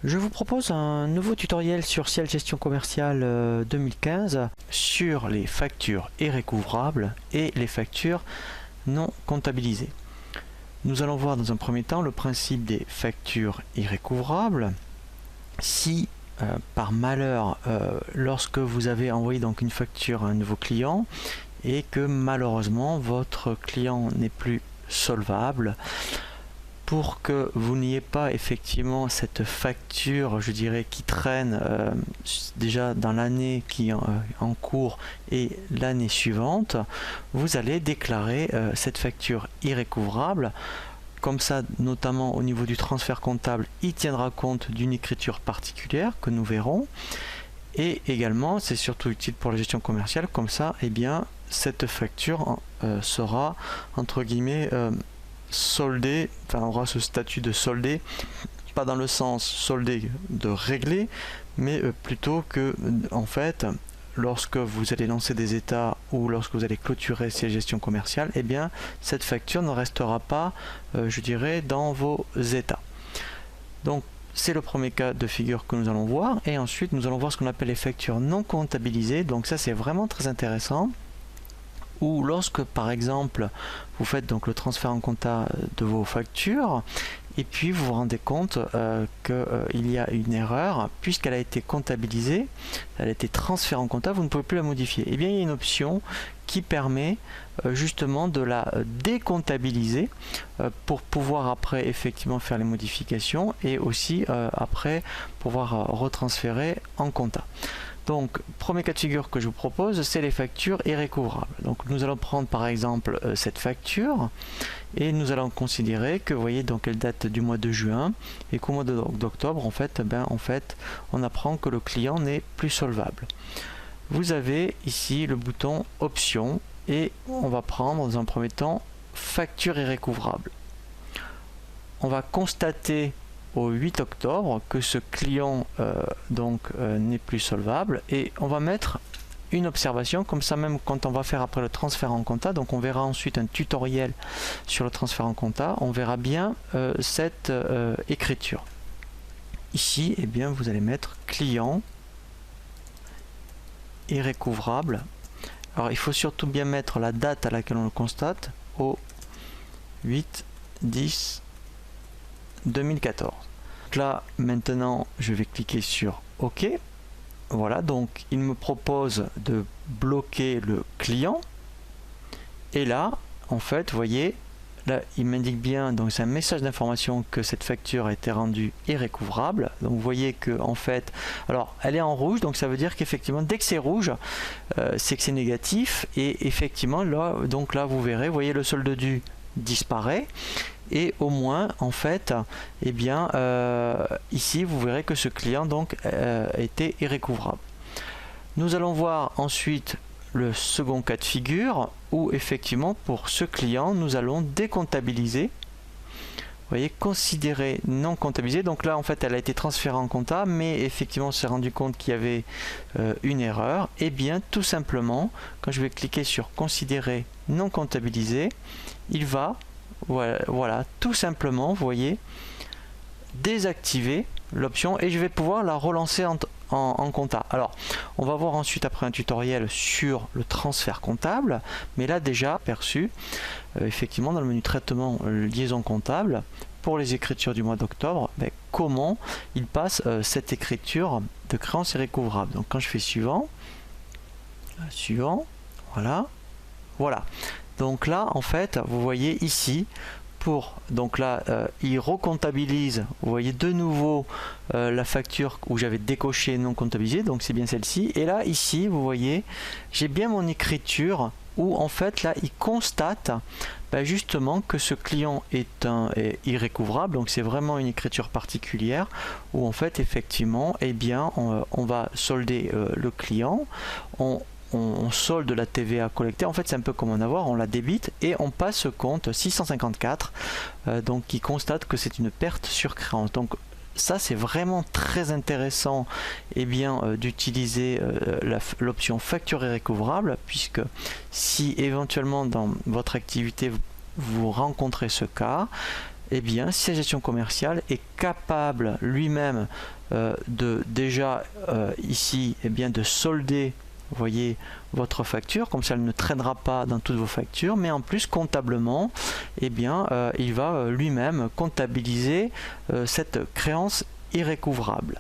Je vous propose un nouveau tutoriel sur Ciel Gestion Commerciale 2015 sur les factures irrécouvrables et les factures non comptabilisées. Nous allons voir dans un premier temps le principe des factures irrécouvrables. Si par malheur, lorsque vous avez envoyé donc une facture à un nouveau client et que malheureusement votre client n'est plus solvable, pour que vous n'ayez pas effectivement cette facture, je dirais, qui traîne déjà dans l'année qui est en cours et l'année suivante, vous allez déclarer cette facture irrécouvrable. Comme ça, notamment au niveau du transfert comptable, il tiendra compte d'une écriture particulière que nous verrons. Et également, c'est surtout utile pour la gestion commerciale, comme ça, eh bien, cette facture sera, entre guillemets, soldé, enfin on aura ce statut de soldé, pas dans le sens soldé de régler, mais plutôt que en fait lorsque vous allez lancer des états ou lorsque vous allez clôturer ces gestions commerciales, eh bien cette facture ne restera pas je dirais dans vos états. Donc c'est le premier cas de figure que nous allons voir, et ensuite nous allons voir ce qu'on appelle les factures non comptabilisées. Donc ça c'est vraiment très intéressant, ou lorsque par exemple vous faites donc le transfert en compta de vos factures et puis vous vous rendez compte qu'il y a une erreur puisqu'elle a été comptabilisée, elle a été transférée en compta, vous ne pouvez plus la modifier. Et bien il y a une option qui permet justement de la décomptabiliser pour pouvoir après effectivement faire les modifications et aussi après pouvoir retransférer en compta. Donc, premier cas de figure que je vous propose, c'est les factures irrécouvrables. Donc, nous allons prendre par exemple cette facture et nous allons considérer que, vous voyez, donc elle date du mois de juin et qu'au mois d'octobre, en fait, on apprend que le client n'est plus solvable. Vous avez ici le bouton Options et on va prendre dans un premier temps facture irrécouvrable. On va constater au 8 octobre que ce client n'est plus solvable, et on va mettre une observation comme ça, même quand on va faire après le transfert en compta. Donc on verra ensuite un tutoriel sur le transfert en compta, on verra bien cette écriture ici. Et bien vous allez mettre client irrécouvrable. Alors il faut surtout bien mettre la date à laquelle on le constate, au 8/10/2014. Donc là maintenant je vais cliquer sur OK. Voilà, donc il me propose de bloquer le client, et là en fait vous voyez là il m'indique bien, donc c'est un message d'information que cette facture a été rendue irrécouvrable. Donc vous voyez que en fait, alors elle est en rouge, donc ça veut dire qu'effectivement dès que c'est rouge c'est que c'est négatif, et effectivement là, donc là vous verrez, vous voyez le solde dû disparaît, et au moins en fait eh bien ici vous verrez que ce client donc était irrécouvrable. Nous allons voir ensuite le second cas de figure où effectivement pour ce client nous allons décomptabiliser. Vous voyez, considérer non comptabilisé. Donc là en fait elle a été transférée en compta, mais effectivement on s'est rendu compte qu'il y avait une erreur. Et bien tout simplement quand je vais cliquer sur considérer non comptabilisé, il va voilà tout simplement, vous voyez, désactiver l'option, et je vais pouvoir la relancer en compta. Alors on va voir ensuite après un tutoriel sur le transfert comptable, mais là déjà perçu effectivement dans le menu traitement liaison comptable pour les écritures du mois d'octobre, comment il passe cette écriture de créance irrécouvrable. Donc quand je fais suivant, voilà. Donc là en fait vous voyez ici, donc là il recomptabilise, vous voyez de nouveau la facture où j'avais décoché non comptabilisé, donc c'est bien celle-ci. Et là ici vous voyez j'ai bien mon écriture où en fait là il constate justement que ce client est irrécouvrable. Donc c'est vraiment une écriture particulière où en fait effectivement eh bien on va solder le client, on solde la TVA collectée. En fait c'est un peu comme un avoir, on la débite et on passe au compte 654 donc qui constate que c'est une perte sur créance. Donc ça c'est vraiment très intéressant d'utiliser l'option facture irrécouvrable, puisque si éventuellement dans votre activité vous rencontrez ce cas, eh bien, Ciel Gestion Commerciale est capable lui-même de déjà ici eh bien, de solder, vous voyez, votre facture, comme ça elle ne traînera pas dans toutes vos factures, mais en plus comptablement, eh bien, il va lui-même comptabiliser cette créance irrécouvrable.